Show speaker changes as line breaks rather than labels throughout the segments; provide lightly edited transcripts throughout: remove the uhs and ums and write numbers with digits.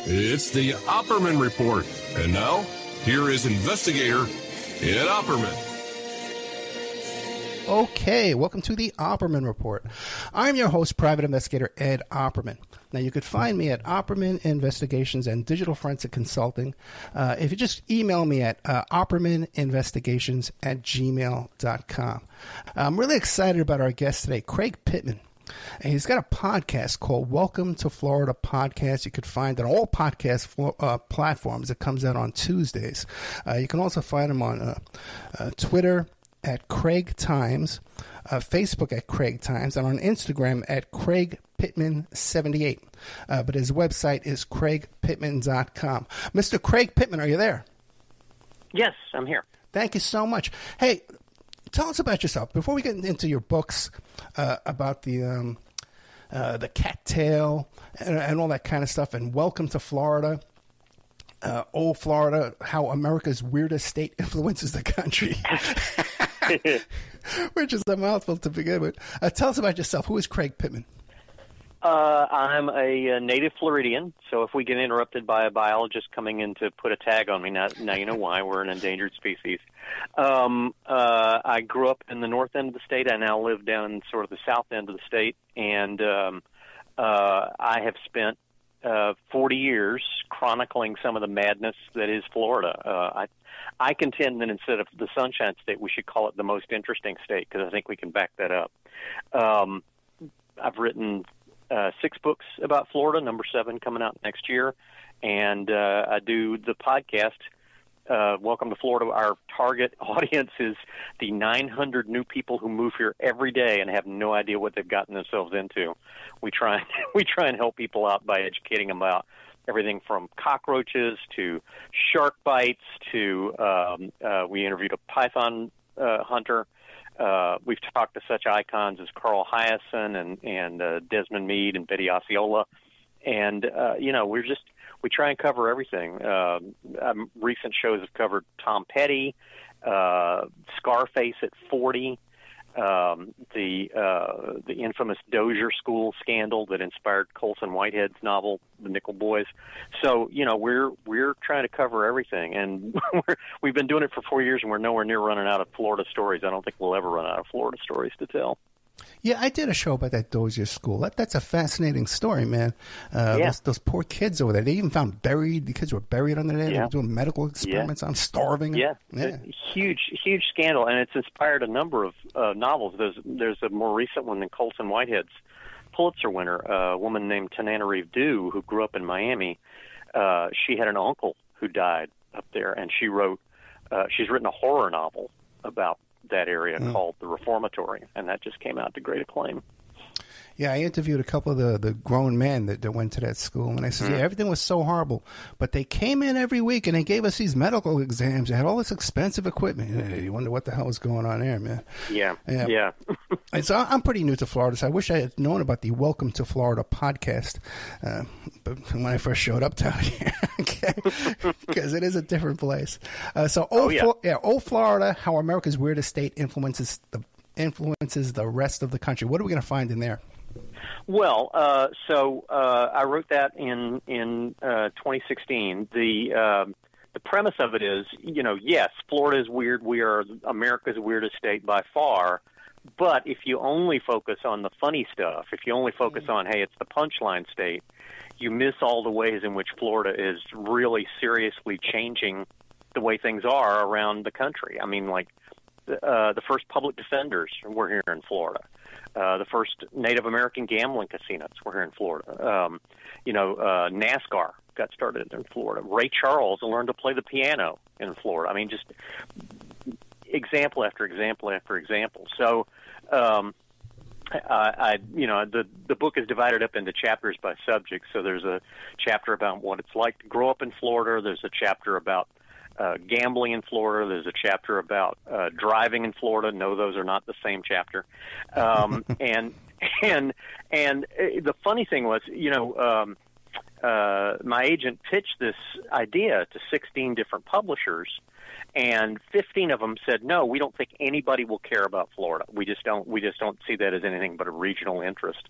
It's the Opperman Report. And now, here is investigator Ed Opperman.
Okay, welcome to the Opperman Report. I'm your host, Private Investigator Ed Opperman. Now, you could find me at Opperman Investigations and Digital Forensic Consulting. If you just email me at oppermaninvestigations@gmail.com. I'm really excited about our guest today, Craig Pittman. And he's got a podcast called Welcome to Florida Podcast. You could find it on all podcast platforms. It comes out on Tuesdays. You can also find him on Twitter at Craig Times, Facebook at Craig Times, and on Instagram at Craig Pittman78. But his website is craigpittman.com. Mr. Craig Pittman, are you there?
Yes, I'm here.
Thank you so much. Hey, tell us about yourself before we get into your books about the cattail and all that kind of stuff. And welcome to Florida, old Florida, how America's weirdest state influences the country, which is a mouthful to begin with. Tell us about yourself. Who is Craig Pittman?
I'm a native Floridian, so if we get interrupted by a biologist coming in to put a tag on me, now you know why. We're an endangered species. I grew up in the north end of the state. I now live down in sort of the south end of the state, and I have spent 40 years chronicling some of the madness that is Florida. I contend that instead of the Sunshine State, we should call it the most interesting state, because I think we can back that up. I've written 6 books about Florida, number 7 coming out next year, and I do the podcast, Welcome to Florida. Our target audience is the 900 new people who move here every day and have no idea what they've gotten themselves into. We try and help people out by educating them about everything from cockroaches to shark bites to we interviewed a python hunter. We've talked to such icons as Carl Hyacin and Desmond Meade and Betty Osceola, and we try and cover everything. Recent shows have covered Tom Petty, Scarface at 40, the infamous Dozier School scandal that inspired Colson Whitehead's novel The Nickel Boys. So we're trying to cover everything, and we've been doing it for 4 years, and we're nowhere near running out of Florida stories. I don't think we'll ever run out of Florida stories to tell.
Yeah, I did a show about that Dozier School. That's a fascinating story, man. Those poor kids over there. They even found the kids were buried under there. They were doing medical experiments on starving.
Yeah. Huge scandal, and it's inspired a number of novels. There's a more recent one than Colson Whitehead's Pulitzer winner, a woman named Tananarive Due, who grew up in Miami. She had an uncle who died up there, and she's written a horror novel about that area called The Reformatory, and that just came out to great acclaim.
Yeah, I interviewed a couple of the grown men that went to that school, and I said, yeah, everything was so horrible, but they came in every week and they gave us these medical exams. They had all this expensive equipment. You wonder what the hell was going on there, man.
Yeah.
And so I'm pretty new to Florida, so I wish I had known about the Welcome to Florida podcast but when I first showed up down here, because it is a different place. Old Florida, how America's weirdest state influences the rest of the country. What are we going to find in there?
Well, I wrote that in 2016. The premise of it is, yes, Florida is weird. We are America's weirdest state by far. But if you only focus on the funny stuff, if you only focus on, hey, it's the punchline state, you miss all the ways in which Florida is really seriously changing the way things are around the country. I mean, like the first public defenders were here in Florida. The first Native American gambling casinos were here in Florida. NASCAR got started in Florida. Ray Charles learned to play the piano in Florida. I mean, just example after example after example. So, the book is divided up into chapters by subject. So there's a chapter about what it's like to grow up in Florida. There's a chapter about gambling in Florida. There's a chapter about driving in Florida. No, those are not the same chapter. And the funny thing was, my agent pitched this idea to 16 different publishers, and 15 of them said, "No, we don't think anybody will care about Florida. We just don't see that as anything but a regional interest."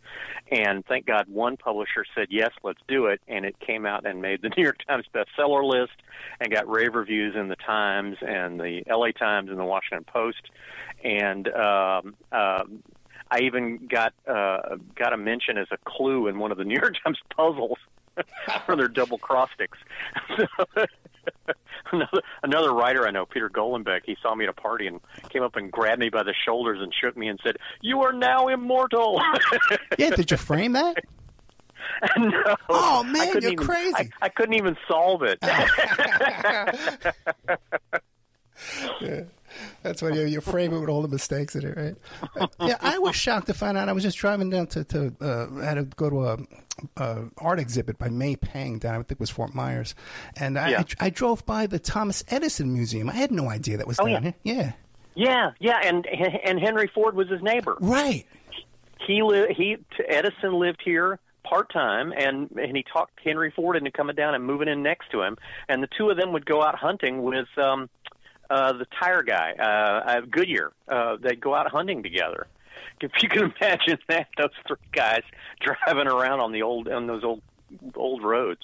And thank God one publisher said, "Yes, let's do it." And it came out and made the New York Times bestseller list and got rave reviews in the Times and the LA Times and the Washington Post. And I even got a mention as a clue in one of the New York Times puzzles for their double acrostics. Another writer I know, Peter Glenn Beck, he saw me at a party and came up and grabbed me by the shoulders and shook me and said, "You are now immortal."
Yeah, did you frame that?
No.
Oh, man, you're crazy.
I couldn't even solve it.
Yeah. That's why you frame it with all the mistakes in it, right? Yeah, I was shocked to find out. I was just driving down I had to go to a art exhibit by May Pang down, I think it was Fort Myers, and I drove by the Thomas Edison Museum. I had no idea that was down here. Yeah, and Henry Ford was his neighbor. Right.
Edison lived here part-time, and he talked Henry Ford into coming down and moving in next to him, and the two of them would go out hunting with the tire guy, Goodyear. They'd go out hunting together. If you can imagine that, those three guys driving around on those old roads.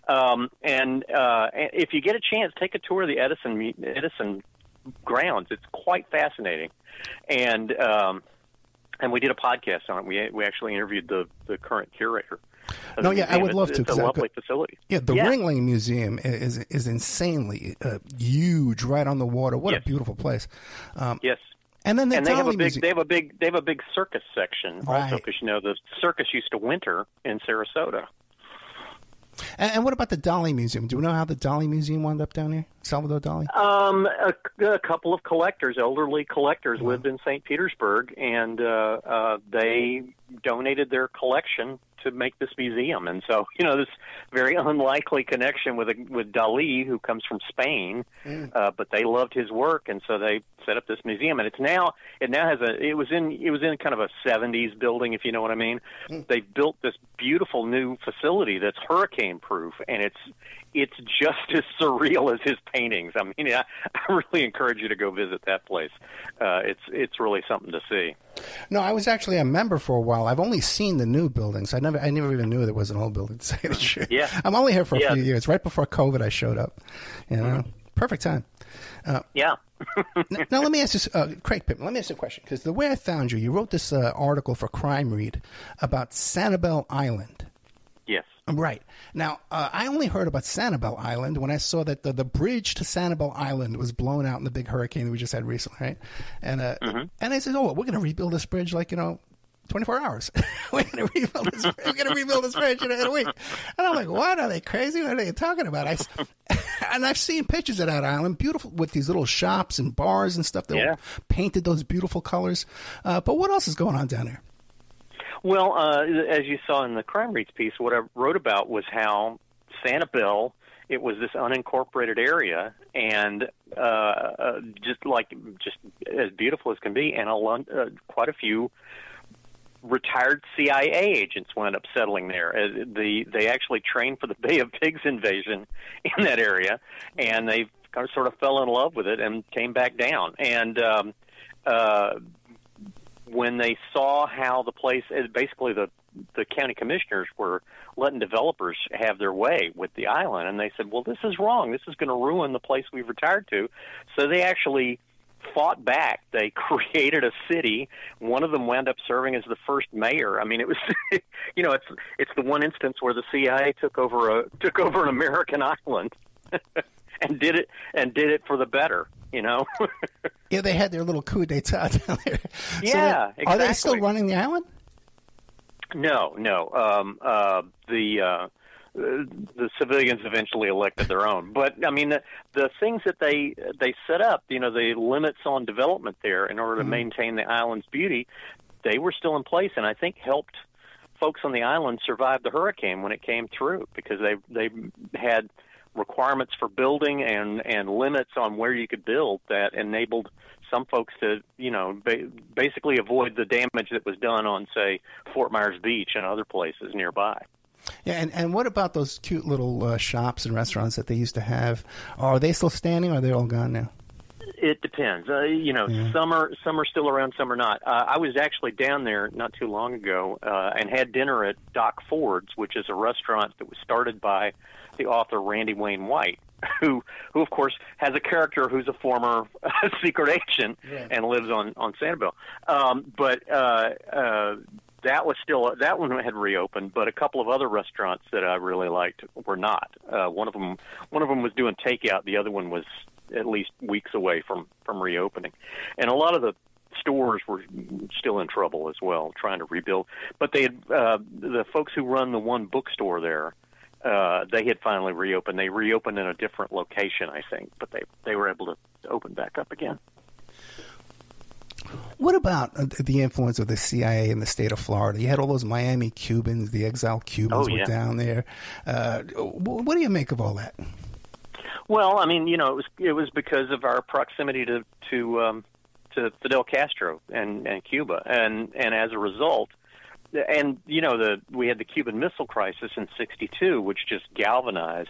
And if you get a chance, take a tour of the Edison grounds. It's quite fascinating. And we did a podcast on it. We actually interviewed the current curator.
No, yeah, I would love to.
It's a lovely facility.
Yeah, the Ringling Museum is insanely huge, right on the water. What a beautiful place.
Yes.
And then
they have a big circus section also, because the circus used to winter in Sarasota.
And what about the Dali Museum? Do you know how the Dali Museum wound up down here, Salvador Dali?
A couple of elderly collectors, lived in St. Petersburg, and they donated their collection to make this museum. And so, this very unlikely connection with Dali, who comes from Spain, but they loved his work, and so they set up this museum. And it was in kind of a 70s building, if you know what I mean. They built this beautiful new facility that's hurricane proof, and it's just as surreal as his paintings. I mean, I really encourage you to go visit that place. It's really something to see.
No, I was actually a member for a while. I've only seen the new buildings. I never even knew there was an old building, to say the truth.
Yeah.
I'm only here for a few years. Right before COVID, I showed up. Perfect time.
Yeah.
Now, let me ask this, Craig Pittman, let me ask you a question. Because the way I found you wrote this article for Crime Read about Sanibel Island.
Yes.
Right. Now, I only heard about Sanibel Island when I saw that the bridge to Sanibel Island was blown out in the big hurricane that we just had recently, right? And and I said, we're going to rebuild this bridge 24 hours. We're going to rebuild this bridge in a week. And I'm like, what? Are they crazy? What are they talking about? And I've seen pictures of that island, beautiful, with these little shops and bars and stuff that painted those beautiful colors. But what else is going on down there?
Well, as you saw in the Crime Reads piece, what I wrote about was how Sanibel, it was this unincorporated area, and just as beautiful as can be, and quite a few retired CIA agents wound up settling there. They actually trained for the Bay of Pigs invasion in that area, and they sort of fell in love with it and came back down. And when they saw how the place, basically the county commissioners were letting developers have their way with the island, and they said, well, this is wrong. This is going to ruin the place we've retired to. So they actually fought back. They created a city. One of them wound up serving as the first mayor. I mean, it was, it's the one instance where the CIA took over an American island and did it for the better.
Yeah, they had their little coup d'etat down there.
Yeah, exactly.
Are they still running the island?
No. The civilians eventually elected their own. But I mean, the things that they set up, the limits on development there in order to maintain the island's beauty, they were still in place, and I think helped folks on the island survive the hurricane when it came through, because they had requirements for building and limits on where you could build that enabled some folks to, basically avoid the damage that was done on, say, Fort Myers Beach and other places nearby.
Yeah, and what about those cute little shops and restaurants that they used to have? Are they still standing, or are they all gone now?
It depends. Some are still around, some are not. I was actually down there not too long ago and had dinner at Doc Ford's, which is a restaurant that was started by the author Randy Wayne White, who of course has a character who's a former secret agent and lives on Sanibel. But that one had reopened, but a couple of other restaurants that I really liked were not. One of them was doing takeout. The other one was at least weeks away from reopening, and a lot of the stores were still in trouble as well, trying to rebuild. But they had the folks who run the one bookstore there. They had finally reopened. They reopened in a different location, I think, but they were able to open back up again.
What about the influence of the CIA in the state of Florida? You had all those Miami Cubans, the exiled Cubans were down there. What do you make of all that?
Well, I mean, it was because of our proximity to Fidel Castro and Cuba, and as a result, and we had the Cuban Missile Crisis in '62, which just galvanized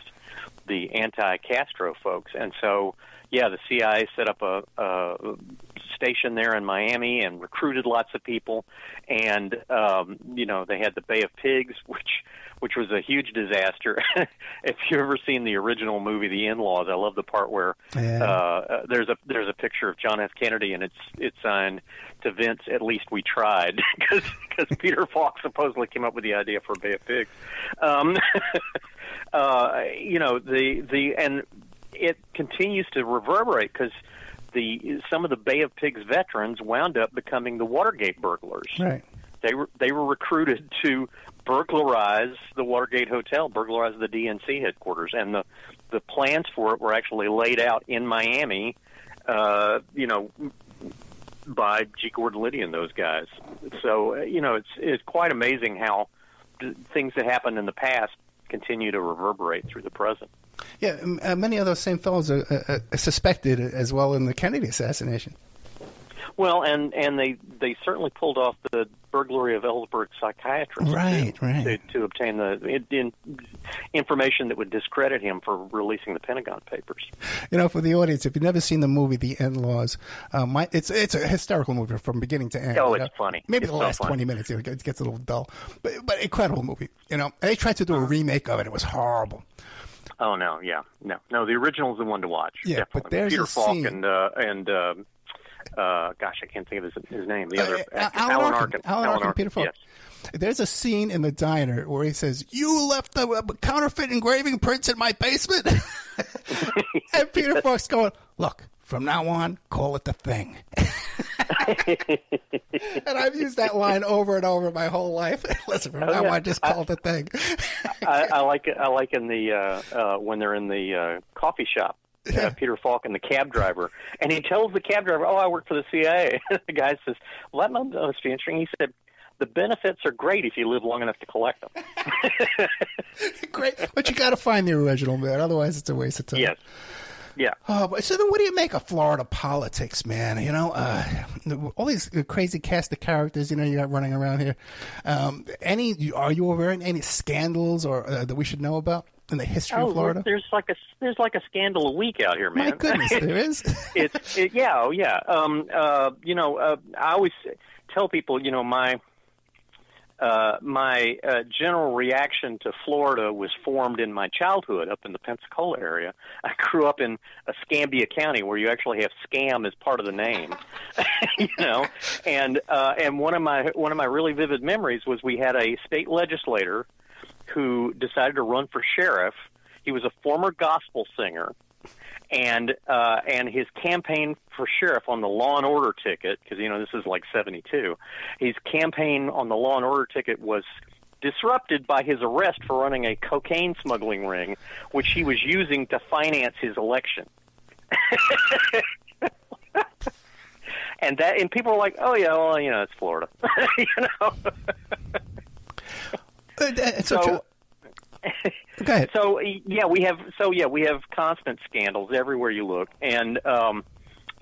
the anti-Castro folks, and so the CIA set up a station there in Miami and recruited lots of people, and they had the Bay of Pigs, which was a huge disaster. If you've ever seen the original movie, The In-Laws, I love the part where there's a picture of John F. Kennedy, and it's signed to Vince, "At least we tried," because Peter Falk supposedly came up with the idea for a Bay of Pigs. And it continues to reverberate because some of the Bay of Pigs veterans wound up becoming the Watergate burglars.
Right.
They were recruited to burglarize the Watergate Hotel, burglarize the DNC headquarters, and the plans for it were actually laid out in Miami, by G. Gordon Liddy and those guys. So it's quite amazing how things that happened in the past continue to reverberate through the present.
Yeah, many of those same fellows are suspected as well in the Kennedy assassination. Well,
and they certainly pulled off the burglary of Ellsberg's psychiatrist to obtain the information that would discredit him for releasing the Pentagon Papers.
For the audience, if you've never seen the movie The In-Laws, it's a hysterical movie from beginning to end.
Oh, it's funny.
Maybe
it's
the last 20 minutes it gets a little dull, but incredible movie. And they tried to do a remake of it. It was horrible.
Oh no, no. The original is the one to watch.
Yeah,
definitely.
But there's
Peter
a
Falk
scene.
and gosh, I can't think of his name. The other
Alan Arkin. Alan Arkin, Peter Falk.
Yes.
There's a scene in the diner where he says, "You left the counterfeit engraving prints in my basement," and Peter Falk's going, "Look, from now on, call it the Thing." And I've used that line over and over my whole life. Listen, from now on, just call it the Thing.
I like it. I like in the when they're in the coffee shop. Peter Falk and the cab driver, and he tells the cab driver, "Oh, I work for the CIA." The guy says, "Well, that must be interesting." He said, "The benefits are great if you live long enough to collect them."
Great, but you got to find the original, man. Otherwise, it's a waste of time.
Yes. Yeah.
So then what do you make of Florida politics, man? All these crazy cast of characters, you got running around here. Are you aware of any scandals or that we should know about in the history of Florida?
There's like a scandal a week out here, man.
My goodness, there is. I always tell people, my general reaction to Florida was formed in my childhood up in the Pensacola area. I grew up in Escambia County, where you actually have scam as part of the name, and one of my really vivid memories was we had a state legislator who decided to run for sheriff. He was a former gospel singer. And his campaign for sheriff on the Law and Order ticket, because this is like '72, his campaign on the Law and Order ticket was disrupted by his arrest for running a cocaine smuggling ring, which he was using to finance his election. And people were like, "Oh yeah, well, it's Florida," So. Go ahead.
So we have constant scandals everywhere you look, and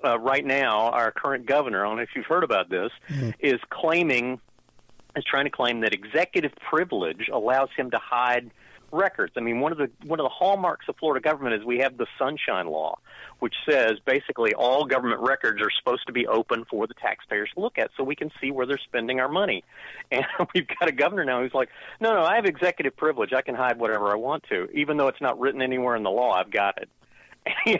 right now our current governor, I don't know if you've heard about this, is claiming is trying to claim that executive privilege allows him to hide records. I mean, one of the hallmarks of Florida government is we have the Sunshine Law, which says basically all government records are supposed to be open for the taxpayers to look at so we can see where they're spending our money. And we've got a governor now who's like, no, I have executive privilege. I can hide whatever I want to. Even though it's not written anywhere in the law, I've got it. And he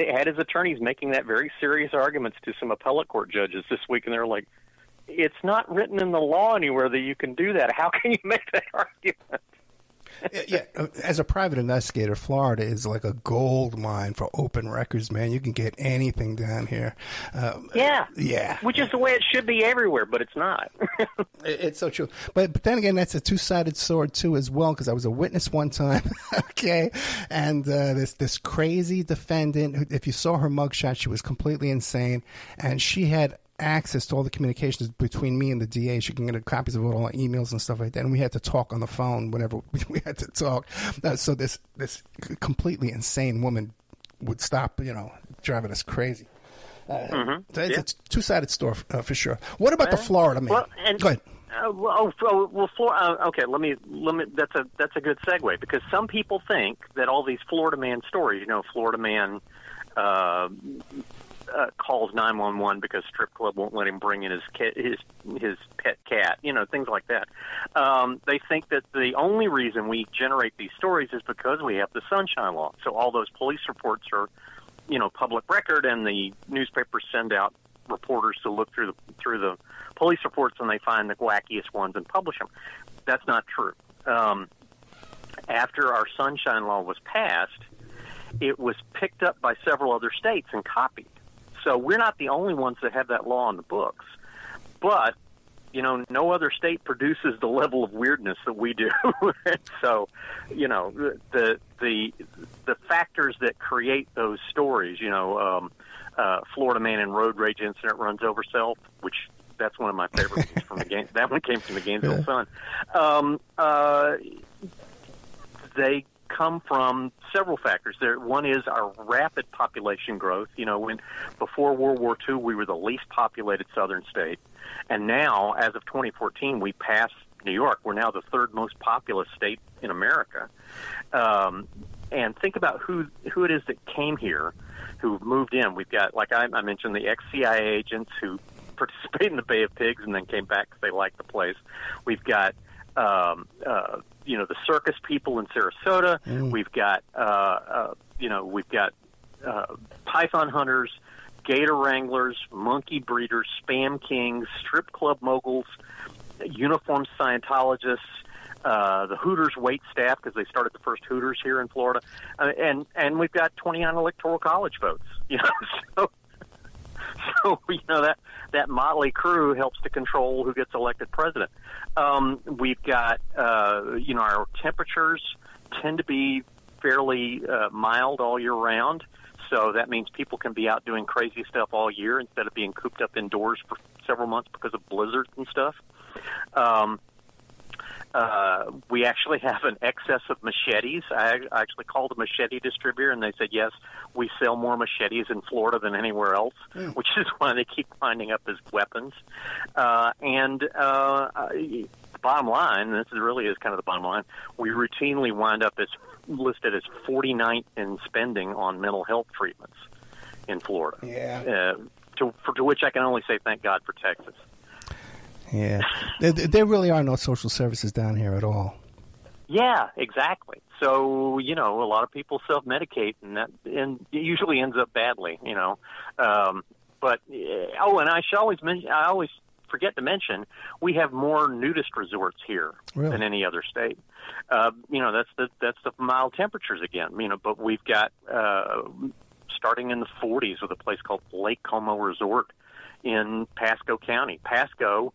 had his attorneys making that very serious arguments to some appellate court judges this week, and they're like, it's not written in the law anywhere that you can do that. How can you make that argument?
Yeah, as a private investigator, Florida is like a gold mine for open records, man. You can get anything down here. Yeah.
Which is the way it should be everywhere, but it's not.
It's so true. But then again, that's a two-sided sword, too, as well, because I was a witness one time, okay? And this crazy defendant, if you saw her mugshot, she was completely insane, and she had access to all the communications between me and the DA. She can get copies of all our emails and stuff like that. And we had to talk on the phone whenever we had to talk. So this completely insane woman would stop, driving us crazy. So it's a two-sided story for sure. What about the Florida man? Go ahead.
Florida. Okay, let me. That's a good segue, because some people think that all these Florida man stories, Florida man calls 911 because strip club won't let him bring in his pet cat, things like that. They think that the only reason we generate these stories is because we have the Sunshine Law. So all those police reports are, public record, and the newspapers send out reporters to look through the police reports, and they find the wackiest ones and publish them. That's not true. After our Sunshine Law was passed, it was picked up by several other states and copied. So we're not the only ones that have that law on the books. But, no other state produces the level of weirdness that we do. So, the factors that create those stories, Florida man in road rage incident runs over self, which that's one of my favorite ones from the game. That one came from the Gainesville Sun. They come from several factors. One is our rapid population growth. Before World War II, we were the least populated southern state, and now, as of 2014, we passed New York. We're now the third most populous state in America. And think about who it is that came here, who've moved in. We've got, like I mentioned, the ex-CIA agents who participated in the Bay of Pigs and then came back because they liked the place. We've got the circus people in Sarasota. We've got python hunters, gator wranglers, monkey breeders, spam kings, strip club moguls, uniformed Scientologists, the Hooters wait staff, because they started the first Hooters here in Florida, and we've got 29 electoral college votes. So that motley crew helps to control who gets elected president. We've got our temperatures tend to be fairly mild all year round, so that means people can be out doing crazy stuff all year instead of being cooped up indoors for several months because of blizzards and stuff. We actually have an excess of machetes. I actually called a machete distributor, and they said, yes, we sell more machetes in Florida than anywhere else, which is why they keep winding up as weapons. The bottom line, and this really is kind of the bottom line, we routinely wind up as listed as 49th in spending on mental health treatments in Florida.
Yeah.
To which I can only say thank God for Texas.
Yeah, there really are no social services down here at all.
Yeah, exactly. So, a lot of people self-medicate, and it usually ends up badly, But, and I always forget to mention, we have more nudist resorts here than any other state. That's the mild temperatures again, but we've got, starting in the 40s with a place called Lake Como Resort in Pasco County. Pasco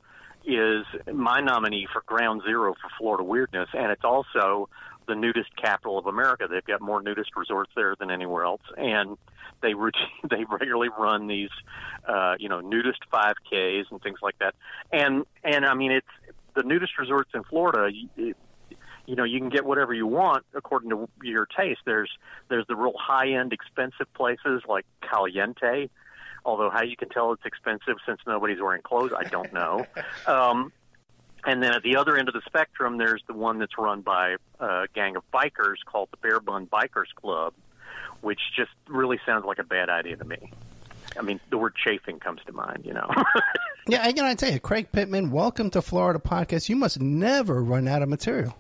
is my nominee for ground zero for Florida weirdness, and it's also the nudist capital of America. They've got more nudist resorts there than anywhere else, and they regularly run these, nudist 5Ks and things like that. And I mean, it's the nudist resorts in Florida. You can get whatever you want according to your taste. There's the real high-end, expensive places like Caliente. Although how you can tell it's expensive since nobody's wearing clothes, I don't know. And then at the other end of the spectrum, there's the one that's run by a gang of bikers called the Bear Bun Bikers Club, which just really sounds like a bad idea to me. I mean, the word chafing comes to mind, you know.
Yeah, I gotta tell you, Craig Pittman, welcome to Florida Podcast. You must never run out of material.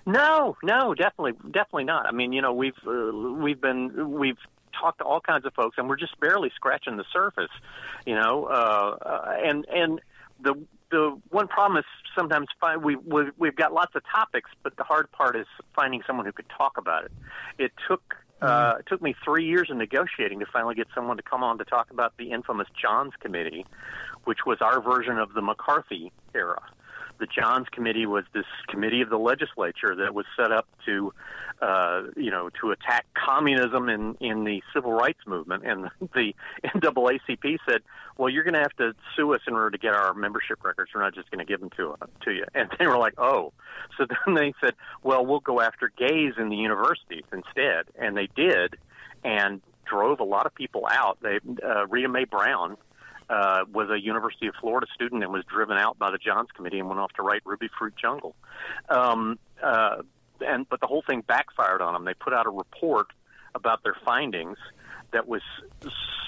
No, definitely not. I mean, you know, we've talked to all kinds of folks, and we're just barely scratching the surface, you know. And the one problem is sometimes we've got lots of topics, but the hard part is finding someone who could talk about it. It took me 3 years of negotiating to finally get someone to come on to talk about the infamous Johns Committee, which was our version of the McCarthy era. The Johns Committee was this committee of the legislature that was set up to, to attack communism in the civil rights movement. And the NAACP said, well, you're going to have to sue us in order to get our membership records. We're not just going to give them to you. And they were like, oh. So then they said, well, we'll go after gays in the universities instead. And they did, and drove a lot of people out. Rita Mae Brown was a University of Florida student and was driven out by the Johns Committee and went off to write Ruby Fruit Jungle. But the whole thing backfired on them. They put out a report about their findings that was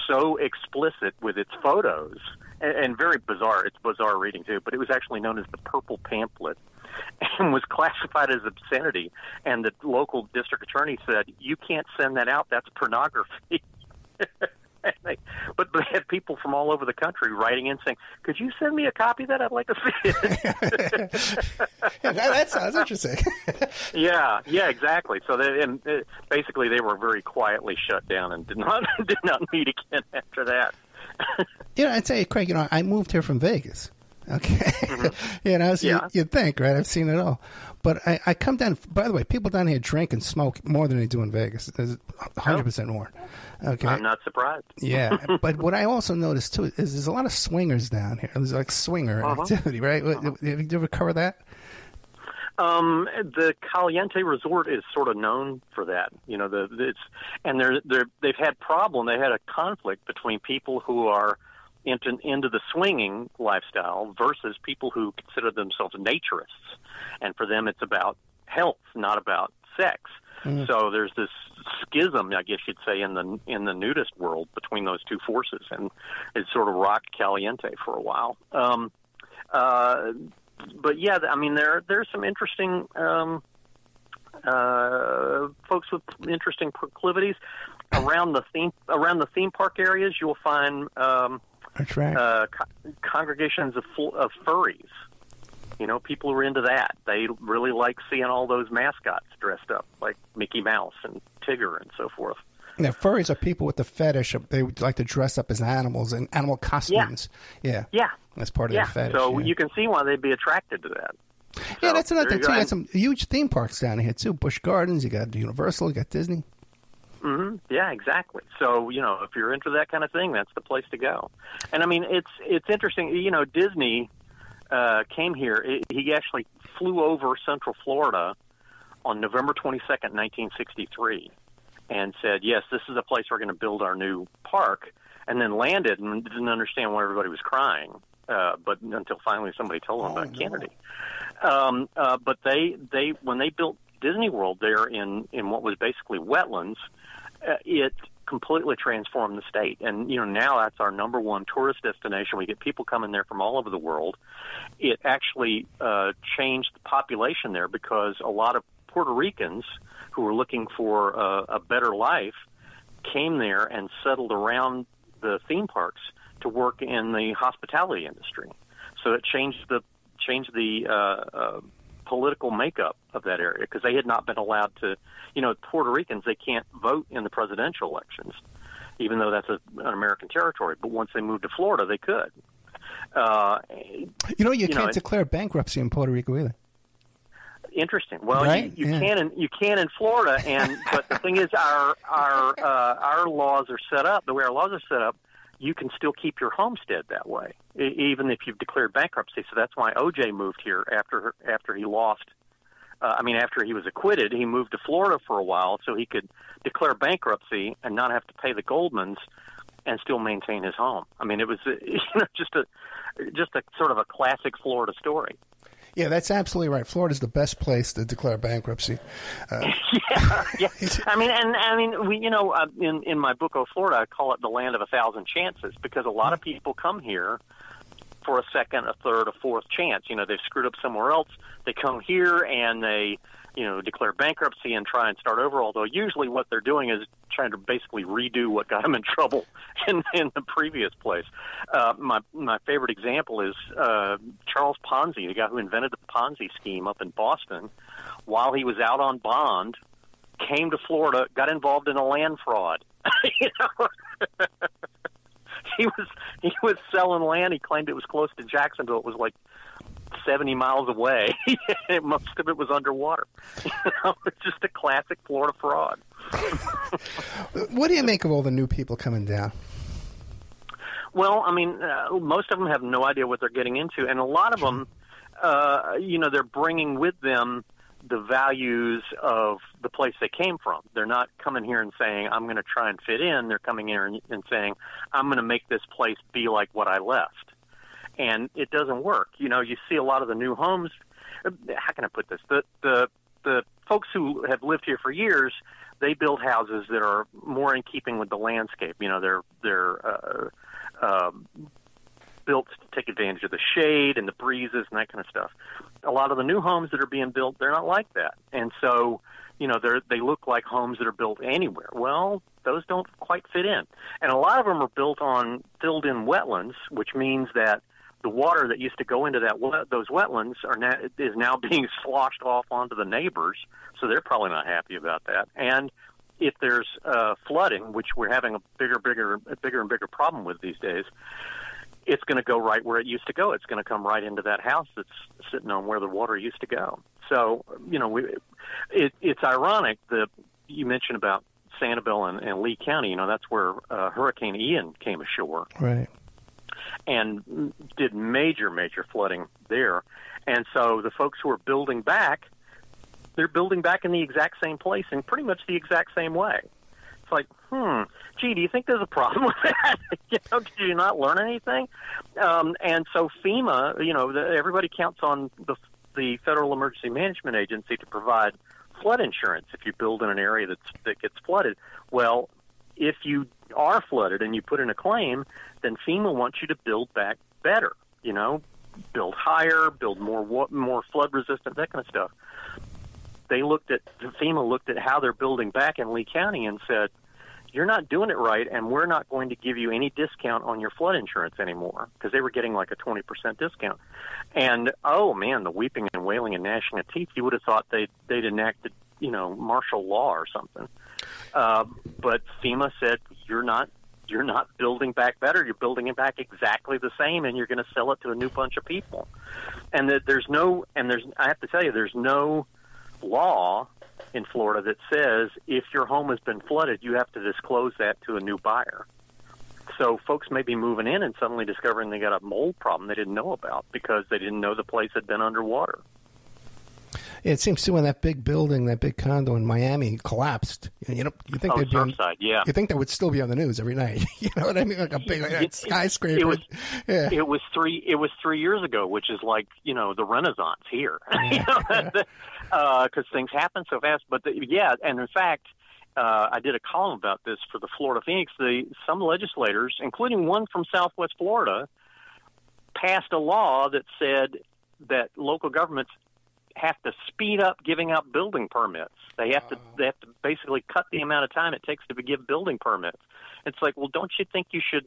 so explicit with its photos and very bizarre. It's bizarre reading too, but it was actually known as the Purple Pamphlet and was classified as obscenity. And the local district attorney said, you can't send that out. That's pornography. But they had people from all over the country writing in saying, could you send me a copy of that? I'd like to see it.
Yeah, that sounds interesting.
Yeah, exactly. So basically they were very quietly shut down and did not meet again after that.
I'd say, Craig, I moved here from Vegas. Okay.
Mm-hmm.
So you'd think, right? I've seen it all. But I come down, by the way, people down here drink and smoke more than they do in Vegas. There's 100% more. Okay.
I'm not surprised.
Yeah. But what I also noticed, too, is there's a lot of swingers down here. There's like swinger activity, right? Have you ever covered that?
The Caliente Resort is sort of known for that. You know, they've had They had a conflict between people who are into the swinging lifestyle versus people who consider themselves naturists, and for them it's about health, not about sex. Mm. So there's this schism, I guess you'd say, in the nudist world between those two forces, and it sort of rocked Caliente for a while. But yeah, I mean, there's some interesting folks with interesting proclivities around the theme park areas. You'll find congregations of furries. You know, people who are into that. They really like seeing all those mascots dressed up like Mickey Mouse and Tigger and so forth.
Yeah, furries are people with the fetish. They would like to dress up as animals in animal costumes. Yeah. That's part of their fetish. So
you can see why they'd be attracted to that.
Yeah, that's another thing, too. You got some huge theme parks down here, too. Busch Gardens, you got Universal, you got Disney.
Mm-hmm. Yeah, exactly. So, if you're into that kind of thing, that's the place to go. And, I mean, it's interesting. Disney came here. He actually flew over Central Florida on November 22nd, 1963, and said, yes, this is a place we're going to build our new park, and then landed and didn't understand why everybody was crying, but until finally somebody told him about Kennedy. But they when they built Disney World there in what was basically wetlands, it completely transformed the state. And, now that's our number one tourist destination. We get people coming there from all over the world. It actually changed the population there because a lot of Puerto Ricans who were looking for a better life came there and settled around the theme parks to work in the hospitality industry. So it changed the political makeup of that area because they had not been allowed to, Puerto Ricans, they can't vote in the presidential elections, even though that's an American territory. But once they moved to Florida, they could.
You can't declare bankruptcy in Puerto Rico either.
Interesting. Well,
right?
you can in Florida, but the thing is, our laws are set up the way our laws are set up. You can still keep your homestead that way, even if you've declared bankruptcy. So that's why O.J. moved here after he lost. After he was acquitted, he moved to Florida for a while so he could declare bankruptcy and not have to pay the Goldmans and still maintain his home. I mean, it was just a sort of a classic Florida story.
Yeah, that's absolutely right. Florida's the best place to declare bankruptcy.
Yeah. I mean, we, in my book, Oh, Florida, I call it the land of 1,000 chances because a lot of people come here for a second, a third, a fourth chance. They've screwed up somewhere else. They come here and they, declare bankruptcy and try and start over, although usually what they're doing is trying to basically redo what got them in trouble in the previous place. My favorite example is Charles Ponzi, the guy who invented the Ponzi scheme up in Boston. While he was out on bond, came to Florida, got involved in a land fraud. He was selling land. He claimed it was close to Jacksonville. It was like 70 miles away. Most of it was underwater. It's just a classic Florida fraud.
What do you make of all the new people coming down?
Well, I mean, most of them have no idea what they're getting into, and a lot of them, they're bringing with them the values of the place they came from. They're not coming here and saying, I'm going to try and fit in. They're coming here and saying, I'm going to make this place be like what I left. And it doesn't work. You see a lot of the new homes. How can I put this? The folks who have lived here for years, they build houses that are more in keeping with the landscape. They're built to take advantage of the shade and the breezes and that kind of stuff. A lot of the new homes that are being built, they're not like that. And so, they look like homes that are built anywhere. Well, those don't quite fit in. And a lot of them are built on filled-in wetlands, which means that the water that used to go into those wetlands is now being sloshed off onto the neighbors, so they're probably not happy about that. And if there's flooding, which we're having a bigger and bigger problem with these days, it's going to go right where it used to go. It's going to come right into that house that's sitting on where the water used to go. So, it's ironic that you mentioned about Sanibel and Lee County. That's where Hurricane Ian came ashore.
Right.
And did major flooding there. And so the folks who are building back, they're building back in the exact same place in pretty much the exact same way. It's like, gee, do you think there's a problem with that? Did you not learn anything? And so FEMA, everybody counts on the Federal Emergency Management Agency to provide flood insurance if you build in an area that gets flooded. Well, if you are flooded and you put in a claim, then FEMA wants you to build back better, build higher, build more flood resistant, that kind of stuff. FEMA looked at how they're building back in Lee County and said, you're not doing it right, and we're not going to give you any discount on your flood insurance anymore, because they were getting like a 20% discount. And, oh, man, the weeping and wailing and gnashing of teeth, you would have thought they'd enacted, martial law or something. But FEMA said, you're not building back better. You're building it back exactly the same, and you're going to sell it to a new bunch of people. And I have to tell you, there's no law in Florida that says if your home has been flooded, you have to disclose that to a new buyer. So folks may be moving in and suddenly discovering they got a mold problem they didn't know about because they didn't know the place had been underwater.
It seems too when that big building, that big condo in Miami collapsed. You think they'd be
Surfside, yeah.
You think that would still be on the news every night? You know what I mean? Like a big skyscraper.
It was 3 years ago, which is like the Renaissance here, because things happen so fast. But and in fact, I did a column about this for the Florida Phoenix. Some legislators, including one from Southwest Florida, passed a law that said that local governments have to speed up giving out building permits. They have to basically cut the amount of time it takes to give building permits. It's like, well, don't you think you should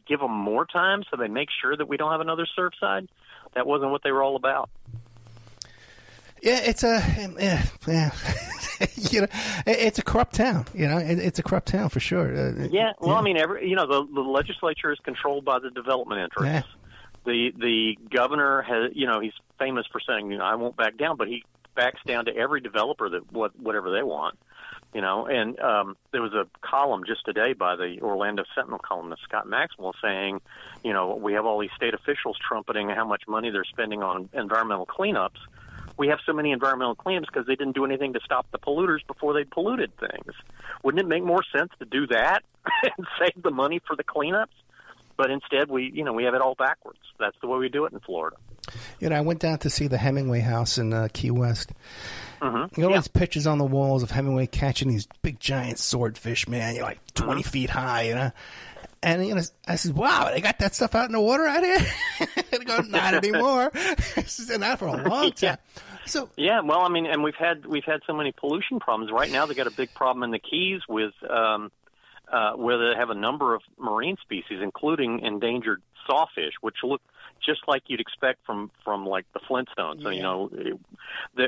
give them more time so they make sure that we don't have another Surfside? That wasn't what they were all about.
Yeah, it's it's a corrupt town. It's a corrupt town for sure.
I mean, the legislature is controlled by the development interests. Yeah. The governor has, he's famous for saying, I won't back down, but he backs down to every developer that whatever they want, And there was a column just today by the Orlando Sentinel columnist Scott Maxwell saying, we have all these state officials trumpeting how much money they're spending on environmental cleanups. We have so many environmental cleanups because they didn't do anything to stop the polluters before they polluted things. Wouldn't it make more sense to do that and save the money for the cleanups? But instead, we have it all backwards. That's the way we do it in Florida.
You know, I went down to see the Hemingway house in Key West.
Mm-hmm.
You know, these pictures on the walls of Hemingway catching these big giant swordfish, man. You're like 20 feet high, you know. And, you know, I said, wow, they got that stuff out in the water out here? They go, not anymore. It's been that for a long time. So
yeah, well, I mean, and we've had so many pollution problems. Right now, they got a big problem in the Keys with where they have a number of marine species, including endangered sawfish, which look just like you'd expect from like the Flintstones. So, you know,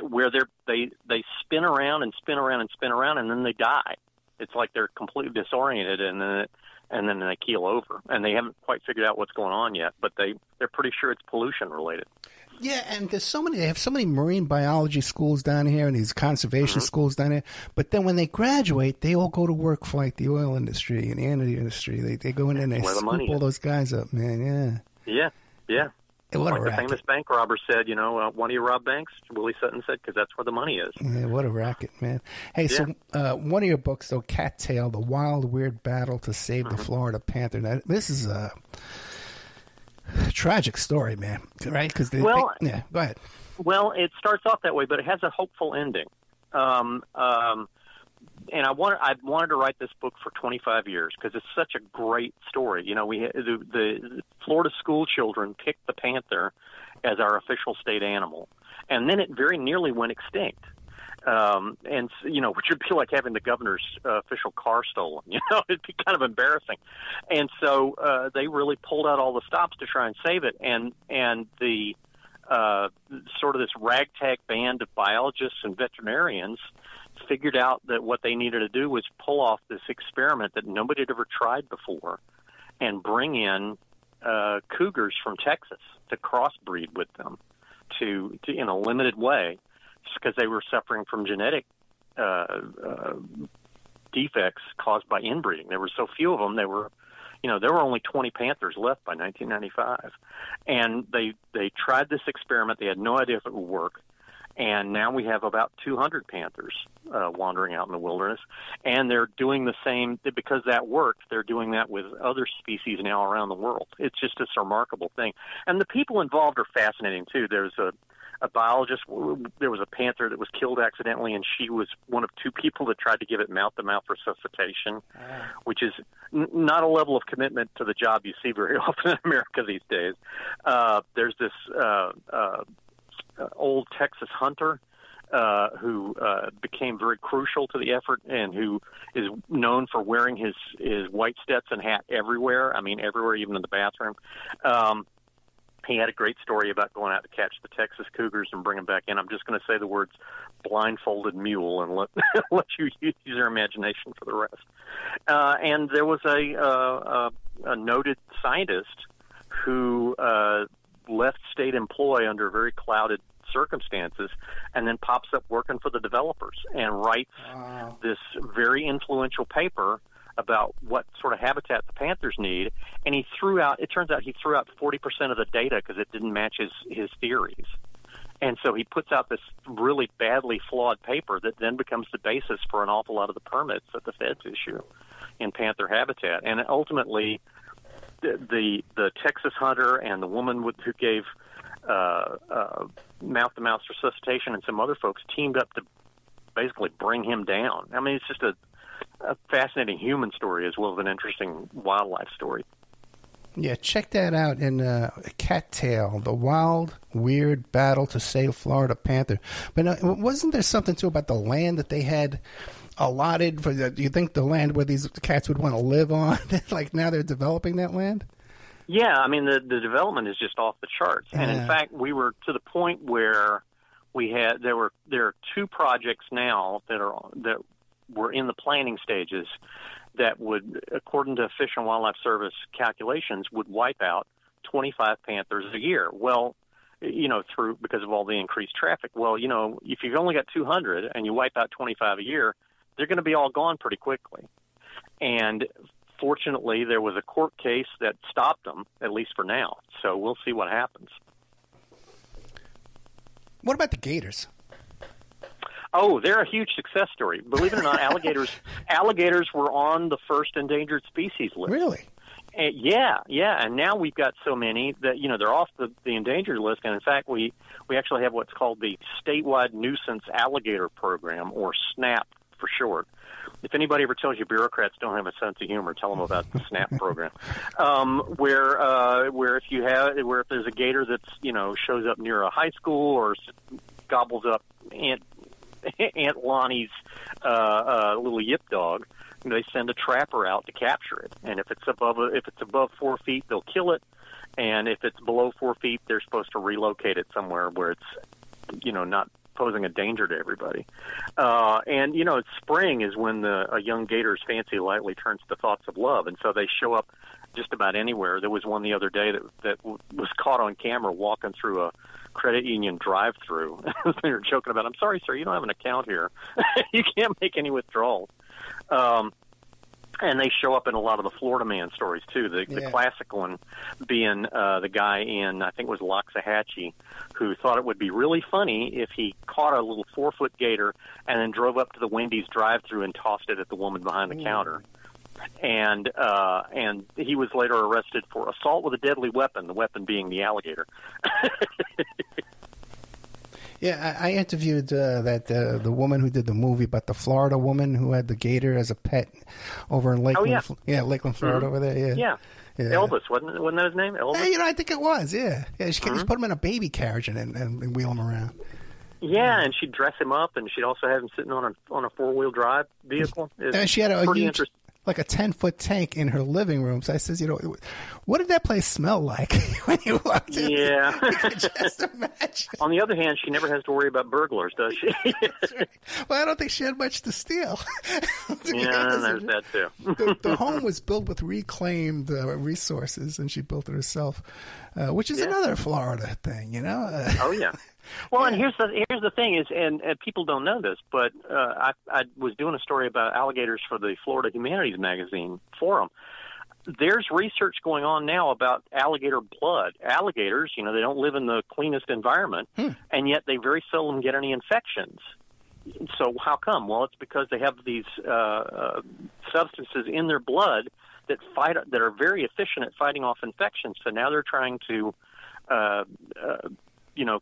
where they spin around and spin around and spin around, and then they die. It's like they're completely disoriented, and then they keel over. And they haven't quite figured out what's going on yet, but they're pretty sure it's pollution related.
Yeah, and they have so many marine biology schools down here and these conservation schools down here. But then when they graduate, they all go to work for like the oil industry and the energy industry. They go in and they scoop all those guys up, man.
Yeah.
What
like the famous bank robber said, you know, why do you rob banks? Willie Sutton said, because that's where the money is.
Yeah, what a racket, man. Hey, so one of your books, though, Cattail, The Wild, Weird Battle to Save the Florida Panther. Now, this is a tragic story, man, right? Go ahead.
Well, it starts off that way, but it has a hopeful ending. And I wanted to write this book for 25 years because it's such a great story. You know, the Florida school children picked the panther as our official state animal, and then it very nearly went extinct. And you know, which would be like having the governor's official car stolen. You know, it'd be kind of embarrassing. And so they really pulled out all the stops to try and save it. And the sort of this ragtag band of biologists and veterinarians figured out that what they needed to do was pull off this experiment that nobody had ever tried before and bring in cougars from Texas to crossbreed with them to in a limited way, just because they were suffering from genetic defects caused by inbreeding. There were so few of them. There were only 20 panthers left by 1995. And they tried this experiment. They had no idea if it would work. And now we have about 200 panthers wandering out in the wilderness. And they're doing the same, because that worked, they're doing that with other species now around the world. It's just this remarkable thing. And the people involved are fascinating, too. There's a biologist. There was a panther that was killed accidentally, and she was one of two people that tried to give it mouth-to-mouth resuscitation, which is not a level of commitment to the job you see very often in America these days. There's this old Texas hunter who became very crucial to the effort and who is known for wearing his white Stetson hat everywhere. I mean, everywhere, even in the bathroom. He had a great story about going out to catch the Texas cougars and bring them back in. I'm just going to say the words blindfolded mule and let you use your imagination for the rest. And there was a noted scientist who left state employ under very clouded circumstances and then pops up working for the developers and writes this very influential paper about what sort of habitat the panthers need, and it turns out he threw out 40% of the data because it didn't match his theories. And so he puts out this really badly flawed paper that then becomes the basis for an awful lot of the permits that the feds issue in panther habitat. And ultimately, the Texas hunter and the woman who gave mouth-to-mouth resuscitation and some other folks teamed up to basically bring him down. I mean, it's just a fascinating human story as well as an interesting wildlife story.
Yeah, check that out in Cattail, The Wild, Weird Battle to Save Florida Panther. But wasn't there something, too, about the land that they had allotted? Do you think the land where these cats would want to live on? Like now they're developing that land?
Yeah, I mean, the development is just off the charts. And in fact, we were to the point where there are two projects now that were in the planning stages that would, according to Fish and Wildlife Service calculations, would wipe out 25 panthers a year. Well, because of all the increased traffic. Well, if you've only got 200 and you wipe out 25 a year, they're going to be all gone pretty quickly. And fortunately, there was a court case that stopped them, at least for now. So we'll see what happens.
What about the gators?
Oh, they're a huge success story. Believe it or not, alligators were on the first endangered species list.
Really?
Yeah, and now we've got so many that they're off the endangered list, and in fact we actually have what's called the Statewide Nuisance Alligator Program, or SNAP for short. If anybody ever tells you bureaucrats don't have a sense of humor, tell them about the SNAP program, where if there's a gator that's shows up near a high school or gobbles up Aunt Lonnie's little yip dog, they send a trapper out to capture it. And if it's above 4 feet, they'll kill it. And if it's below 4 feet, they're supposed to relocate it somewhere where it's not posing a danger to everybody. And it's spring is when a young gator's fancy lightly turns to thoughts of love, and so they show up just about anywhere. There was one the other day that was caught on camera walking through a credit union drive-through. They were joking about, "I'm sorry, sir, you don't have an account here. You can't make any withdrawals." And they show up in a lot of the Florida Man stories, too. The classic one being the guy in, I think it was Loxahatchee, who thought it would be really funny if he caught a little 4-foot gator and then drove up to the Wendy's drive-thru and tossed it at the woman behind the counter. And he was later arrested for assault with a deadly weapon, the weapon being the alligator.
Yeah, I interviewed the woman who did the movie about the Florida woman who had the gator as a pet over in Lakeland. Oh, yeah. Lakeland, Florida, over there. Yeah.
Elvis, wasn't that his name? Elvis.
I think it was. Yeah. She put him in a baby carriage and wheel him around.
Yeah, and she'd dress him up, and she'd also have him sitting on a 4-wheel drive vehicle.
And she had a huge, like a 10-foot tank in her living room. So I says, what did that place smell like when you walked in?
Yeah.
You could just imagine.
On the other hand, she never has to worry about burglars, does she?
That's right. Well, I don't think she had much to steal.
There's that too.
The home was built with reclaimed resources, and she built it herself, which is another Florida thing,
Oh, yeah. Well, and here's the thing is, and people don't know this, but I was doing a story about alligators for the Florida Humanities Magazine forum. There's research going on now about alligator blood. Alligators, they don't live in the cleanest environment, and yet they very seldom get any infections. So how come? Well, it's because they have these substances in their blood that are very efficient at fighting off infections. So now they're trying to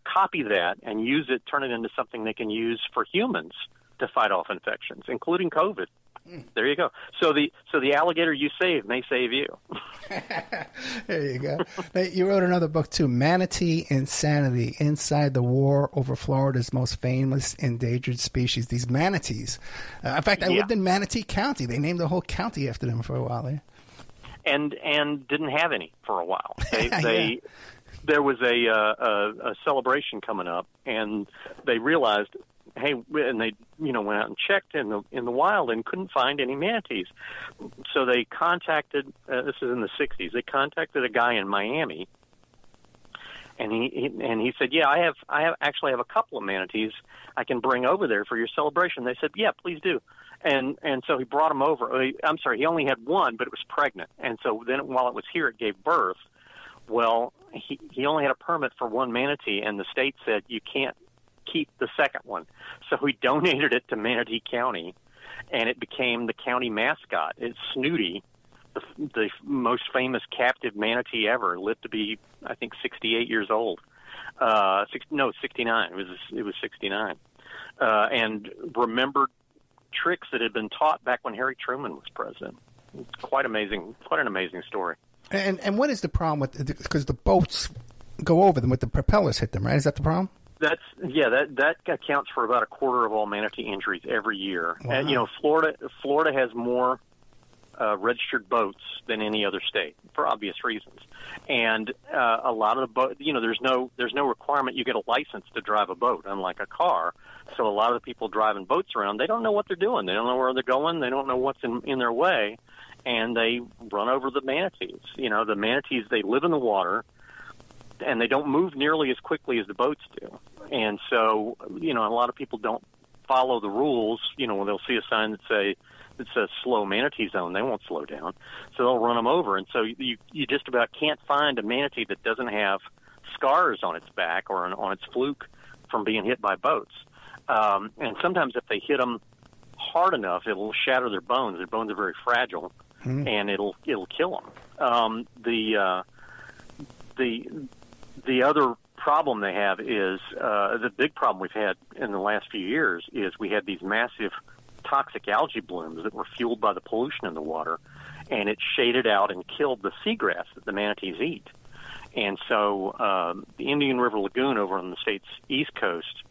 copy that and use it, turn it into something they can use for humans to fight off infections, including COVID. There you go. So the alligator you save may save you.
There you go. Now, you wrote another book, too, Manatee Insanity, Inside the War Over Florida's Most Famous Endangered Species, these manatees. In fact, I lived in Manatee County. They named the whole county after them for a while there.
And didn't have any for a while. There was a celebration coming up, and they realized, hey, and they went out and checked in the wild and couldn't find any manatees. So they contacted. This is in the '60s. They contacted a guy in Miami, and he said, "Yeah, I actually have a couple of manatees I can bring over there for your celebration." They said, "Yeah, please do." And so he brought them over. I'm sorry, he only had one, but it was pregnant, and so then while it was here, it gave birth. Well, he only had a permit for one manatee, and the state said you can't keep the second one. So he donated it to Manatee County, and it became the county mascot. It's Snooty, the most famous captive manatee ever. Lived to be, I think, 68 years old. 69. It was 69. And remembered tricks that had been taught back when Harry Truman was president. It's quite an amazing story.
And what is the problem with because the boats go over them with the propellers hit them, right? Is that the problem?
That accounts for about a quarter of all manatee injuries every year.
Wow.
And Florida has more registered boats than any other state for obvious reasons. And a lot of the boat, there's no requirement you get a license to drive a boat, unlike a car. So a lot of the people driving boats around, they don't know what they're doing. They don't know where they're going. They don't know what's in their way. And they run over the manatees. The manatees, they live in the water, and they don't move nearly as quickly as the boats do. And so, a lot of people don't follow the rules. When they'll see a sign that says slow manatee zone, they won't slow down. So they'll run them over. And so you just about can't find a manatee that doesn't have scars on its back or on its fluke from being hit by boats. And sometimes if they hit them hard enough, it'll shatter their bones. Their bones are very fragile. And it'll kill them. The other problem they have is the big problem we've had in the last few years is we had these massive toxic algae blooms that were fueled by the pollution in the water, and it shaded out and killed the seagrass that the manatees eat. And so the Indian River Lagoon over on the state's east coast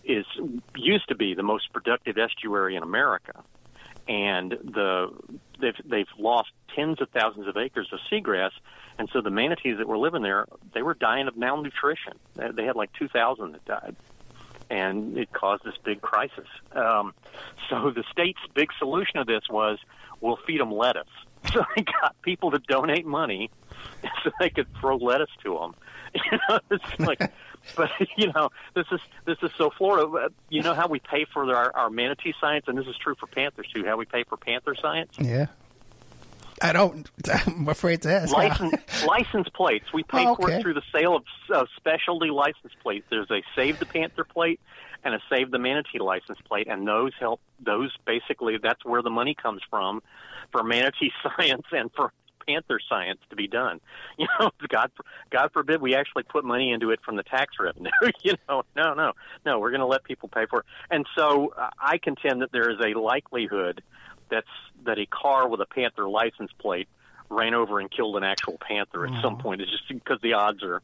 used to be the most productive estuary in America, and they've lost tens of thousands of acres of seagrass, and so the manatees that were living there, they were dying of malnutrition. They had like 2,000 that died, and it caused this big crisis. So the state's big solution to this was, we'll feed them lettuce. So they got people to donate money so they could throw lettuce to them. It's like, but this is so Florida. You know how we pay for our manatee science, and this is true for panthers too. How we pay for panther science?
Yeah. I don't. I'm afraid to ask.
License plates. We pay for it through the sale of specialty license plates. There's a Save the Panther plate and a Save the Manatee license plate, and those help. Those basically, that's where the money comes from for manatee science and for panther science to be done. God forbid we actually put money into it from the tax revenue. No, we're going to let people pay for it. And so I contend that there is a likelihood that a car with a panther license plate ran over and killed an actual panther at some point. It's just because the odds are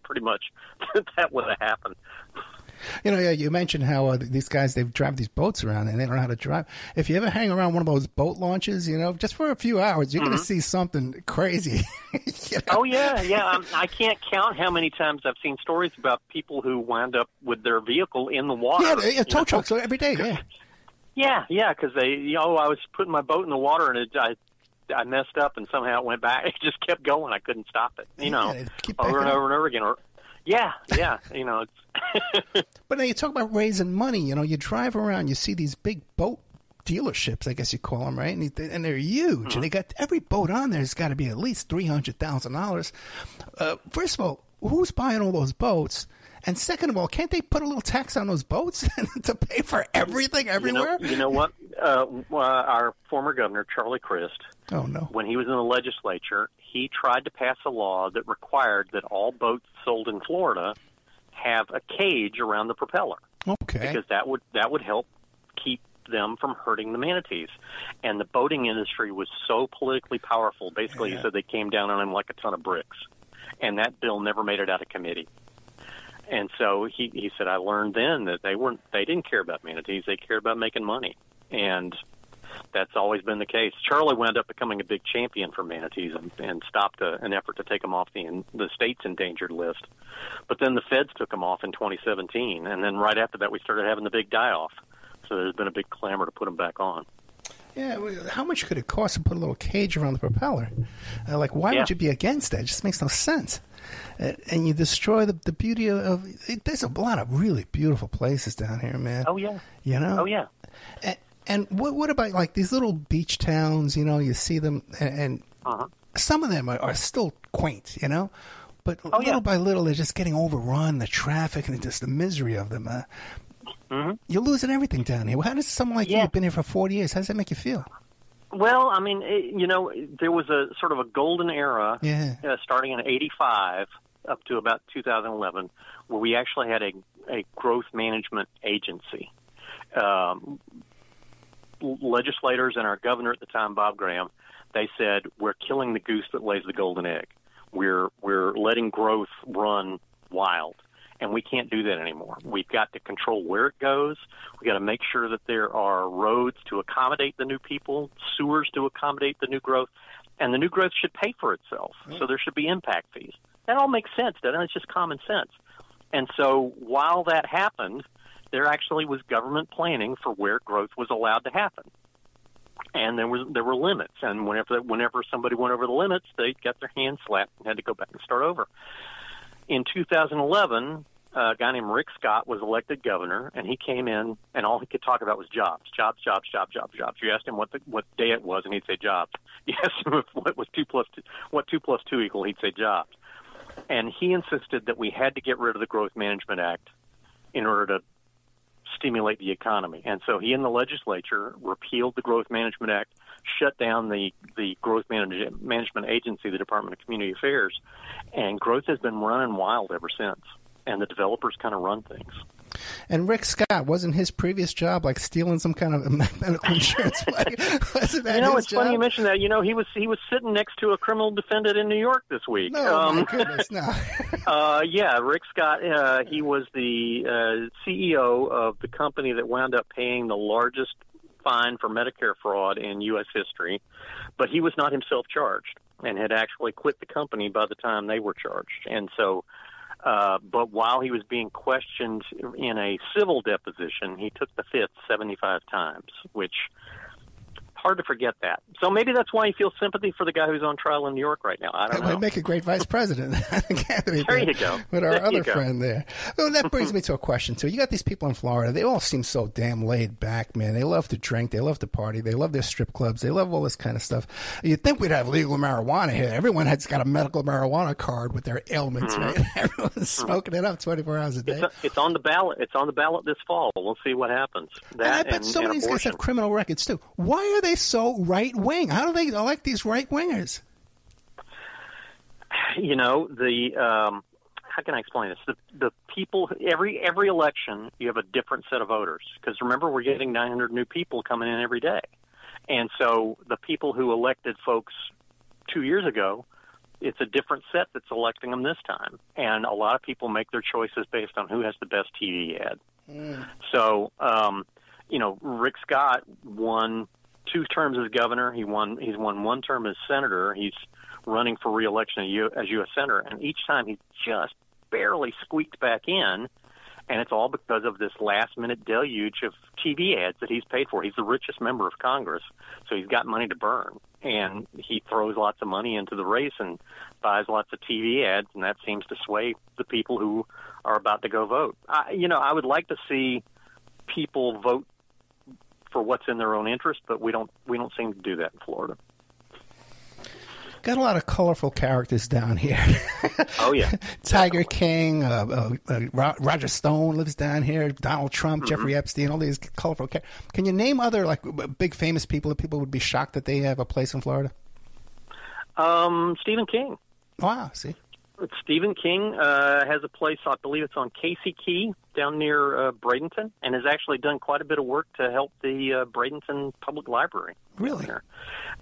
pretty much that would have happened.
You mentioned how these guys, they drive these boats around and they don't know how to drive. If you ever hang around one of those boat launches, just for a few hours, you're going to see something crazy.
Oh, yeah. I can't count how many times I've seen stories about people who wound up with their vehicle in the water.
Yeah, tow trucks every day, yeah. Yeah, because I was putting my boat in the water and I messed up and somehow it went back. It just kept going. I couldn't stop it, over and over again. Yeah, it's... But now you talk about raising money. You drive around, you see these big boat dealerships, I guess you call them, right? And they're huge, and they got every boat on there has got to be at least $300,000. First of all, who's buying all those boats? And second of all, can't they put a little tax on those boats to pay for everything everywhere?
You know what? Our former governor, Charlie Crist, when he was in the legislature, he tried to pass a law that required that all boats sold in Florida have a cage around the propeller.
Okay.
Because that would help keep them from hurting the manatees. And the boating industry was so politically powerful. Basically, he said they came down on him like a ton of bricks. And that bill never made it out of committee. And so he said, I learned then that they didn't care about manatees, they cared about making money. And that's always been the case. Charlie wound up becoming a big champion for manatees and stopped an effort to take them off the state's endangered list. But then the feds took them off in 2017, and then right after that we started having the big die-off. So there's been a big clamor to put them back on.
Yeah, how much could it cost to put a little cage around the propeller? Why would you be against that? It just makes no sense. And you destroy the beauty of there's a lot of really beautiful places down here, man.
Oh, yeah.
Oh,
yeah.
And what about like these little beach towns? You see them, and some of them are still quaint, but little by little they're just getting overrun. The traffic and just the misery of them. You're losing everything down here. How does someone like you have been here for 40 years? How does that make you feel?
Well, I mean, there was a sort of a golden era starting in '85 up to about 2011, where we actually had a growth management agency. Legislators and our governor at the time, Bob Graham, they said, we're killing the goose that lays the golden egg. We're letting growth run wild, and we can't do that anymore. We've got to control where it goes. We've got to make sure that there are roads to accommodate the new people, sewers to accommodate the new growth, and the new growth should pay for itself. So there should be impact fees. That all makes sense, doesn't it? It's just common sense. And so while that happened, there actually was government planning for where growth was allowed to happen. And there were limits. And whenever somebody went over the limits, they got their hands slapped and had to go back and start over. In 2011, a guy named Rick Scott was elected governor, and he came in, and all he could talk about was jobs. You asked him what day it was, and he'd say jobs. You asked him what 2 plus 2 equal, he'd say jobs. And he insisted that we had to get rid of the Growth Management Act in order to stimulate the economy. And so he and the legislature repealed the Growth Management Act, shut down the Growth Management Agency, the Department of Community Affairs, and growth has been running wild ever since. And the developers kind of run things.
And Rick Scott, wasn't his previous job like stealing some kind of medical insurance? Wasn't that
it's
job?
funny you mentioned that. He was sitting next to a criminal defendant in New York this week.
No, my goodness, no.
Yeah, Rick Scott. He was the CEO of the company that wound up paying the largest fine for Medicare fraud in U.S. history, but he was not himself charged and had actually quit the company by the time they were charged. And so. But while he was being questioned in a civil deposition, he took the fifth 75 times, which hard to forget that. So maybe that's why he feels sympathy for the guy who's on trial in New York right now. I don't know.
Would make a great vice president.
There you go.
With our other friend there. Well, that brings me to a question, too. You got these people in Florida. They all seem so damn laid back, man. They love to drink. They love to party. They love their strip clubs. They love all this kind of stuff. You'd think we'd have legal marijuana here. Everyone has got a medical marijuana card with their ailments, right? Everyone's smoking it up 24 hours a day.
It's on the ballot. It's on the ballot this fall. We'll see what happens.
I bet so many of these guys have criminal records, too. Why are they so right-wing? How do they elect these right-wingers?
How can I explain this? The people, every election, you have a different set of voters. Because remember, we're getting 900 new people coming in every day. And so the people who elected folks 2 years ago, it's a different set that's electing them this time. And a lot of people make their choices based on who has the best TV ad. So, Rick Scott won 2 terms as governor. He's won 1 term as senator. He's running for re-election as U.S. senator, and each time he just barely squeaked back in, and it's all because of this last-minute deluge of TV ads that he's paid for. He's the richest member of Congress, so he's got money to burn, and he throws lots of money into the race and buys lots of TV ads, and that seems to sway the people who are about to go vote. I would like to see people vote for what's in their own interest, but we don't seem to do that in Florida.
Got a lot of colorful characters down here.
Oh yeah,
Tiger King, Roger Stone lives down here. Donald Trump, Jeffrey Epstein, all these colorful characters. Can you name other big famous people that people would be shocked that they have a place in Florida?
Stephen King.
Wow, see.
Stephen King has a place, I believe it's on Casey Key down near Bradenton, and has actually done quite a bit of work to help the Bradenton Public Library.
Really?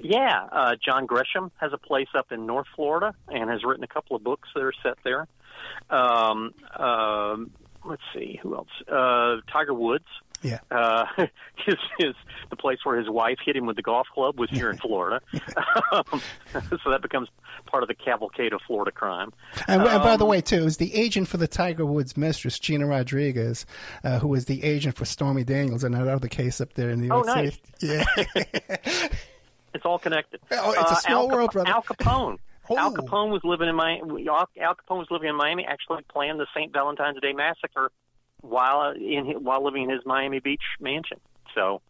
Yeah. John Gresham has a place up in North Florida and has written a couple of books that are set there. Let's see, who else? Tiger Woods.
Yeah.
The place where his wife hit him with the golf club was here in Florida. So that becomes part of the cavalcade of Florida crime.
And by the way, too, it was the agent for the Tiger Woods mistress, Gina Rodriguez, who was the agent for Stormy Daniels in that other case up there in New York
City.
Yeah.
It's all connected.
Oh, it's a small world, brother.
Al Capone.
Oh.
Al Capone was living in Miami. Al Capone was living in Miami, actually planned the St. Valentine's Day massacre while living in his Miami Beach mansion. So,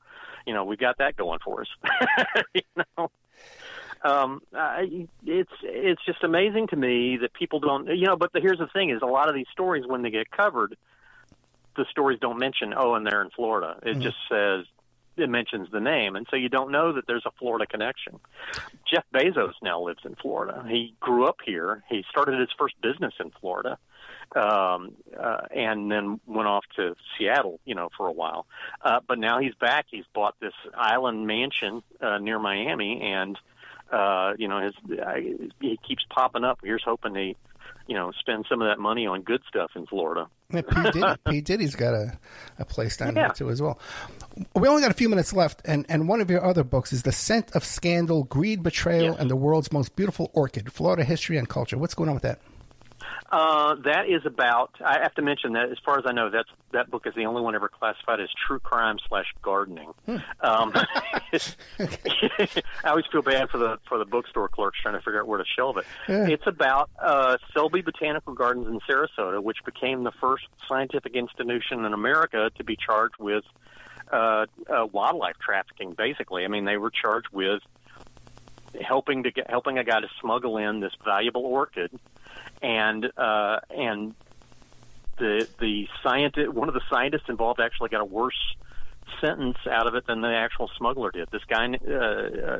we've got that going for us. It's just amazing to me that people don't, but here's the thing is a lot of these stories, when they get covered, the stories don't mention, and they're in Florida. It just says, it mentions the name, and so you don't know that there's a Florida connection. Jeff Bezos now lives in Florida. He grew up here. He started his first business in Florida, and then went off to Seattle, for a while. But now he's back. He's bought this island mansion near Miami, and he keeps popping up. Here's hoping he, spend some of that money on good stuff in Florida.
Yeah, P. Diddy's got a place down there, too, as well. We only got a few minutes left, and one of your other books is The Scent of Scandal, Greed, Betrayal, and the World's Most Beautiful Orchid, Florida History and Culture. What's going on with that?
That is about, I have to mention that, as far as I know, that book is the only one ever classified as true crime / gardening. I always feel bad for the bookstore clerks trying to figure out where to shelve it. Yeah. It's about Selby Botanical Gardens in Sarasota, which became the first scientific institution in America to be charged with wildlife trafficking, basically. I mean, they were charged with helping a guy to smuggle in this valuable orchid, and the scientist, one of the scientists involved, actually got a worse sentence out of it than the actual smuggler did. This guy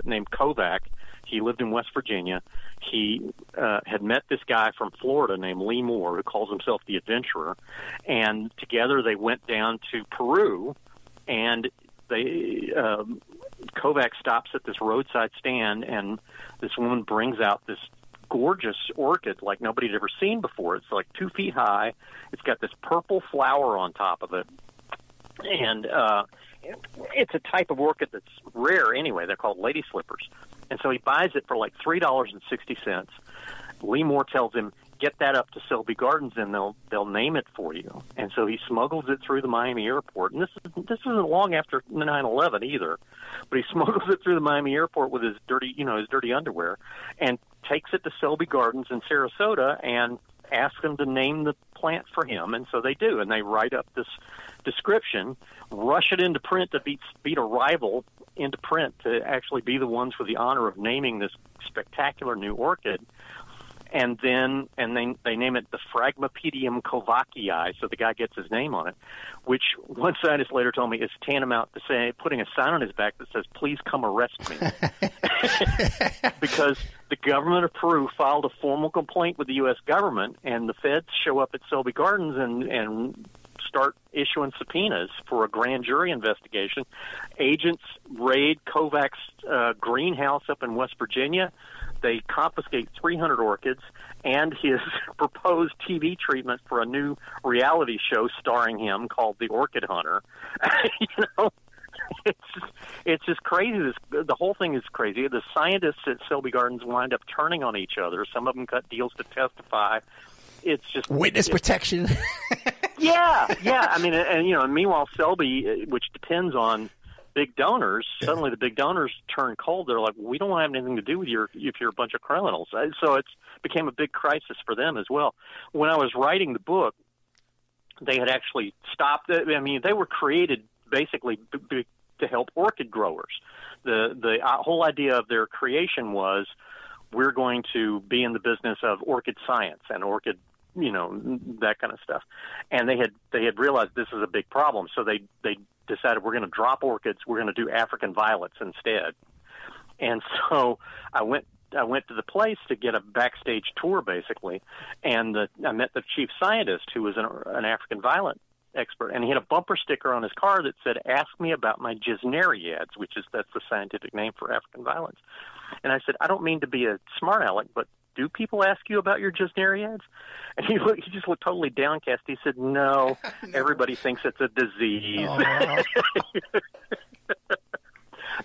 named Kovac, he lived in West Virginia. He had met this guy from Florida named Lee Moore, who calls himself the Adventurer, and together they went down to Peru, and they Kovac stops at this roadside stand, and this woman brings out this gorgeous orchid like nobody had ever seen before. It's like 2 feet high. It's got this purple flower on top of it, and it's a type of orchid that's rare anyway. They're called lady slippers. And so he buys it for like $3.60. Lee Moore tells him, get that up to Selby Gardens and they'll name it for you. And so he smuggles it through the Miami airport. And this isn't long after 9/11 either. But he smuggles it through the Miami airport with his dirty underwear, and takes it to Selby Gardens in Sarasota and asks them to name the plant for him. And so they do, and they write up this description, rush it into print to beat a rival into print to actually be the ones with the honor of naming this spectacular new orchid. And then they name it the Phragmipedium kovachii, so the guy gets his name on it, which one scientist later told me is tantamount to say putting a sign on his back that says, please come arrest me. Because the government of Peru filed a formal complaint with the U.S. government, and the feds show up at Selby Gardens and start issuing subpoenas for a grand jury investigation. Agents raid Kovac's greenhouse up in West Virginia. They confiscate 300 orchids and his proposed TV treatment for a new reality show starring him called The Orchid Hunter. It's just crazy. The whole thing is crazy. The scientists at Selby Gardens wind up turning on each other. Some of them cut deals to testify. It's just
witness protection.
Yeah. I mean, and meanwhile, Selby, which depends on big donors, suddenly the big donors turn cold. They're like, we don't want to have anything to do with if you're a bunch of criminals. So it's became a big crisis for them as well. When I was writing the book, they had actually stopped. I mean, they were created basically to help orchid growers. The whole idea of their creation was, we're going to be in the business of orchid science and orchid, that kind of stuff. And they had realized this is a big problem, so they decided, we're going to drop orchids. We're going to do African violets instead. And so I went to the place to get a backstage tour, basically, and I met the chief scientist, who was an African violet expert, and he had a bumper sticker on his car that said, "Ask me about my gesneriads," that's the scientific name for African violets. And I said, I don't mean to be a smart aleck, but do people ask you about your gesneriads? And he just looked totally downcast. He said, no. Everybody thinks it's a disease.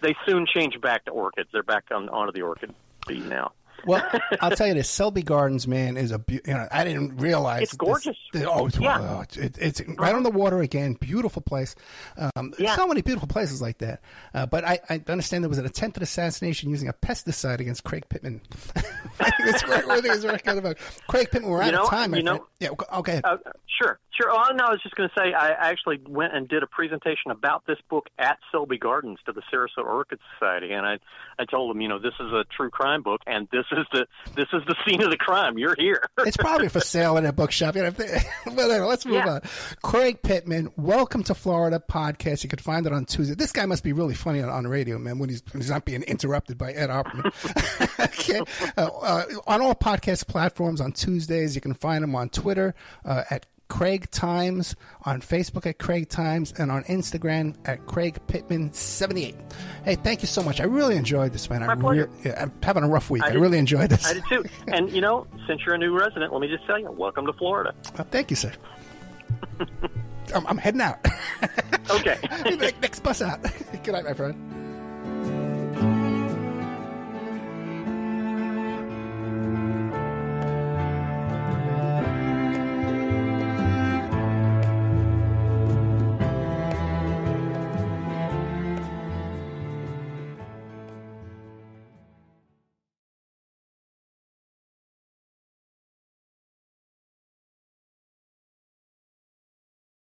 They soon changed back to orchids. They're back onto the orchid feed now.
Well, I'll tell you this, Selby Gardens, man, is I didn't realize.
It's gorgeous.
It's right on the water again. Beautiful place. There's so many beautiful places like that. But I understand there was an attempted assassination using a pesticide against Craig Pittman. I think it's about Craig Pittman. We're out of time. Yeah, okay.
Sure. Oh, no, I was just going to say, I actually went and did a presentation about this book at Selby Gardens to the Sarasota Orchid Society, and I told them, this is a true crime book, and this is the scene of the crime. You're here.
It's probably for sale in a bookshop. Whatever. Let's move on. Craig Pittman, welcome to Florida podcast. You can find it on Tuesday. This guy must be really funny on the radio, man, when he's not being interrupted by Ed Opperman. Okay. On all podcast platforms on Tuesdays. You can find him on Twitter at Craig Times, on Facebook at Craig Times, and on Instagram at Craig Pittman 78. Hey, thank you so much. I really enjoyed this, man.
My pleasure.
I'm having a rough week. I really enjoyed this.
I did too. And since you're a new resident, let me just tell you, welcome to Florida.
Thank you, sir. I'm heading out.
Okay.
Next bus out. Good night, my friend.